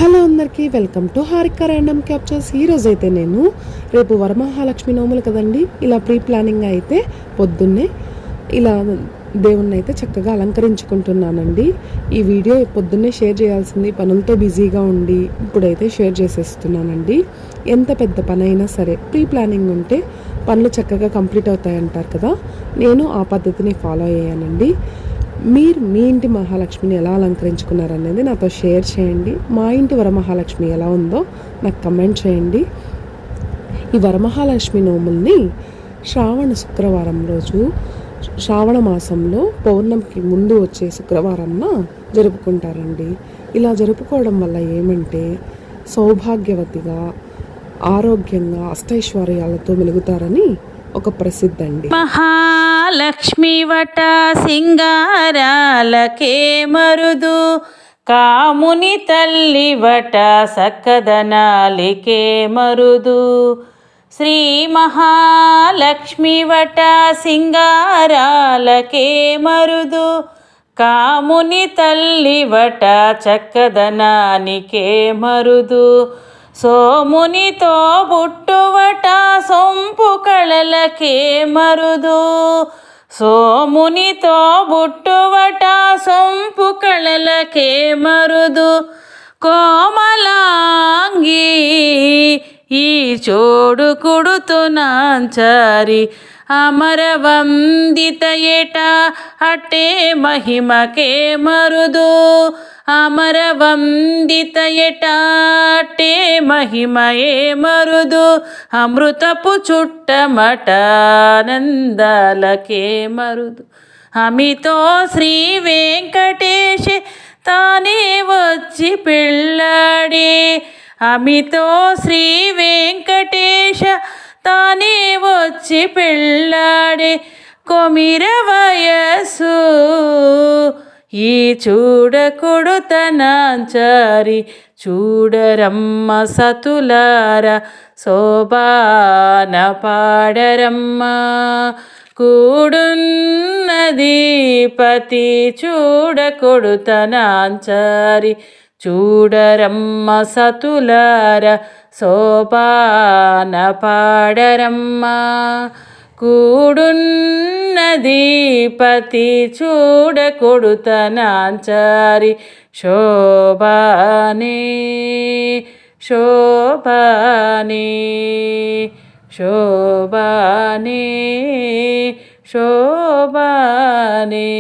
Hello అందరికీ, welcome to Harika random captures. ఈరోజు అయితే నేను రేపు వరమహాలక్ష్మి నోములు కదండి, ఇలా ప్రీ ప్లానింగ్ అయితే పొద్దున్నే ఇలా దేవుణ్ణి అయితే చక్కగా అలంకరించుకుంటున్నానండి. ఈ వీడియో పొద్దున్నే షేర్ చేయాల్సింది, పనులతో బిజీగా ఉండి ఇప్పుడైతే షేర్ చేసేస్తున్నానండి. ఎంత పెద్ద పని అయినా సరే ప్రీ ప్లానింగ్ ఉంటే పనులు చక్కగా కంప్లీట్ అవుతాయంటారు కదా, నేను ఆ పద్ధతిని ఫాలో అయ్యానండి. మీరు మీ ఇంటి మహాలక్ష్మిని ఎలా అలంకరించుకున్నారనేది నాతో షేర్ చేయండి. మా ఇంటి వరమహాలక్ష్మి ఎలా ఉందో నాకు కమెంట్ చేయండి. ఈ వరమహాలక్ష్మి నోముల్ని శ్రావణ శుక్రవారం రోజు, శ్రావణ మాసంలో పౌర్ణమికి ముందు వచ్చే శుక్రవారంన జరుపుకుంటారండి. ఇలా జరుపుకోవడం వల్ల ఏమంటే సౌభాగ్యవతిగా, ఆరోగ్యంగా, అష్టైశ్వర్యాలతో వెలుగుతారని ఒక ప్రసిద్ధండి. మహాలక్ష్మి వట సింగారాలకే మరుదు, కాముని తల్లి వట సక్కదనాలికే మరుదు. శ్రీ మహాలక్ష్మి వట సింగారాలకే మరుదు, కాముని తల్లి వట చక్కదనానికే మరుదు. సోమునితో బుట్టువట సొంపు కళలకే మరుదు, సోమునితో బుట్టువట సొంపు కళలకే మరుదు. కోమలాంగి ఈ చోడు కుడుతునాంచారి, అమరవందిత ఎట అట్టే మహిమకే మరుదు. అమరవందిత ఎట అట్టే మహిమయే మరుదు. అమృతపు చుట్టమట నందాలకే మరుదు. అమితో శ్రీ వెంకటేశ తానే వచ్చి పెళ్ళాడే, అమితో శ్రీ వెంకటేశ తానే వచ్చి పెళ్ళాడే. కొమిర వయస్సు ఈ చూడకొడుతనాంచారి, చూడరమ్మ సతులార శోభాన పాడరమ్మ. కూడున్నది పతి చూడకొడుతనాంచారి, చూడరమ్మ సతులార శోభాన పాడరమ్మ. కూడున్నది పతి చూడకొడుతనాంచారి, శోభానే శోభానే శోభానే శోభానే.